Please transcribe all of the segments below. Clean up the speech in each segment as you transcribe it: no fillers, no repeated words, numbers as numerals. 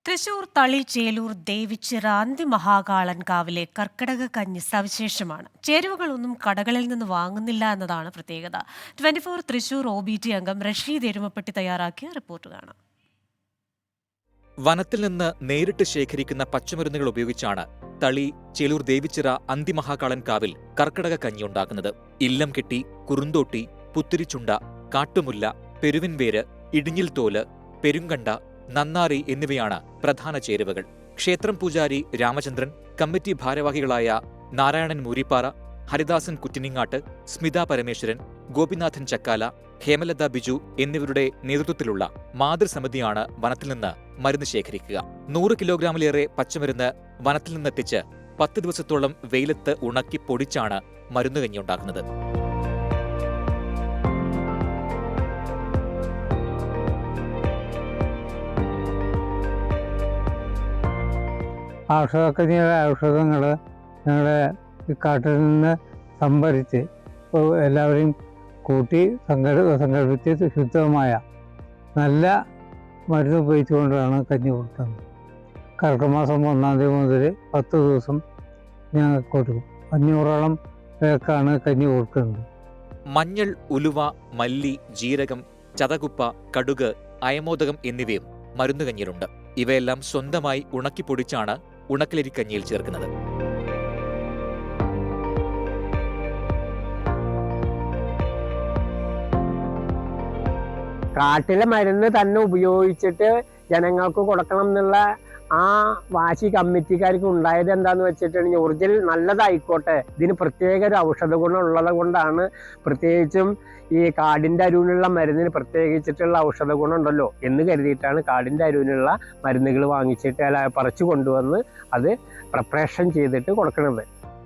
തൃശൂർ തളി ചേലൂർ ദേവിച്ചിറ അന്തിമഹാകാളൻകാവിലെ കർക്കിടക കഞ്ഞി സവിശേഷമാണ്. ചേരുവകളൊന്നും കടകളിൽ നിന്ന് വാങ്ങുന്നില്ല എന്നതാണ് പ്രത്യേകത. 24 തൃശൂർ OBT അംഗം റഷീദ് എരുമപ്പെട്ടി തയ്യാറാക്കിയ റിപ്പോർട്ട് കാണാം. വനത്തിൽ നിന്ന് നേരിട്ട് ശേഖരിക്കുന്ന പച്ചമരുന്നുകൾ ഉപയോഗിച്ചാണ് തളി ചേലൂർ ദേവിച്ചിറ അന്തിമഹാകാളൻകാവിൽ കർക്കിടക കഞ്ഞി ഉണ്ടാക്കുന്നത്. ഇല്ലം കെട്ടി, കുറുന്തോട്ടി, പുത്തിരിച്ചുണ്ട, കാട്ടുമുല്ല, പെരുവിൻവേര്, ഇടിഞ്ഞിൽ തോല്, പെരുങ്കണ്ട, നന്നാറി എന്നിവയാണ് പ്രധാന ചേരുവകൾ. ക്ഷേത്രം പൂജാരി രാമചന്ദ്രൻ, കമ്മിറ്റി ഭാരവാഹികളായ നാരായണൻ മൂരിപ്പാറ, ഹരിദാസൻ കുറ്റിനിങ്ങാട്ട്, സ്മിത പരമേശ്വരൻ, ഗോപിനാഥൻ ചക്കാല, ഹേമലത ബിജു എന്നിവരുടെ നേതൃത്വത്തിലുള്ള മാതൃസമിതിയാണ് വനത്തിൽ നിന്ന് മരുന്ന് ശേഖരിക്കുക. 100 കിലോഗ്രാമിലേറെ പച്ചമരുന്ന് വനത്തിൽ നിന്നെത്തിച്ച് 10 ദിവസത്തോളം വെയിലത്ത് ഉണക്കി പൊടിച്ചാണ് മരുന്നുകഞ്ഞി ഉണ്ടാക്കുന്നത്. ഔഷധങ്ങൾ ഞങ്ങളുടെ ഈ കാട്ടിൽ നിന്ന് സംഭരിച്ച് എല്ലാവരെയും കൂട്ടി സംഘടിപ്പിച്ച് ശുദ്ധമായ നല്ല മരുന്ന് ഉപയോഗിച്ചുകൊണ്ടാണ് കഞ്ഞി കൊടുക്കുന്നത്. കർക്കിടമാസം 1-ാം തീയതി മുതൽ 10 ദിവസം ഞങ്ങൾ കൊടുക്കും. 500ഓളം പേർക്കാണ് കഞ്ഞി കൊടുക്കുന്നത്. മഞ്ഞൾ, ഉലുവ, മല്ലി, ജീരകം, ചതകുപ്പ, കടുക്, അയമോദകം എന്നിവയും മരുന്നുകഞ്ഞിയിലുണ്ട്. ഇവയെല്ലാം സ്വന്തമായി ഉണക്കിപ്പൊടിച്ചാണ് ഉണക്കലരിക്കഞ്ഞിയിൽ ചേർക്കുന്നത്. കാട്ടിലെ മരുന്ന് തന്നെ ഉപയോഗിച്ചിട്ട് ജനങ്ങൾക്ക് കൊടുക്കണം എന്നുള്ള ആ വാശി കമ്മിറ്റിക്കാർക്ക് ഉണ്ടായത് എന്താന്ന് വെച്ചിട്ടുണ്ടെങ്കിൽ ഒറിജിനൽ നല്ലതായിക്കോട്ടെ, ഇതിന് പ്രത്യേക ഒരു ഔഷധ ഗുണം ഉള്ളത് കൊണ്ടാണ്. പ്രത്യേകിച്ചും ഈ കാടിൻ്റെ അരുവിനുള്ള മരുന്നിന് പ്രത്യേകിച്ചിട്ടുള്ള ഔഷധ ഗുണം ഉണ്ടല്ലോ എന്ന് കരുതിയിട്ടാണ് കാടിൻ്റെ അരുവിനുള്ള മരുന്നുകൾ വാങ്ങിച്ചിട്ട് പറിച്ചു കൊണ്ടുവന്ന് അത് പ്രിപ്പറേഷൻ ചെയ്തിട്ട് കൊടുക്കുന്നത്.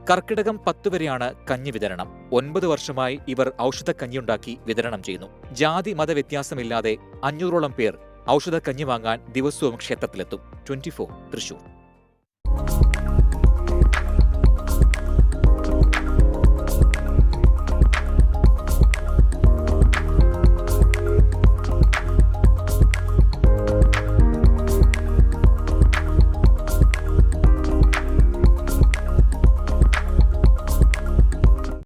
കർക്കിടകം 10 വരെയാണ് കഞ്ഞി വിതരണം. 9 വർഷമായി ഇവർ ഔഷധക്കഞ്ഞിയുണ്ടാക്കി വിതരണം ചെയ്യുന്നു. ജാതി മതവ്യത്യാസമില്ലാതെ 500ഓളം പേർ ഔഷധക്കഞ്ഞി വാങ്ങാൻ ദിവസവും ക്ഷേത്രത്തിലെത്തും. 24 തൃശൂർ.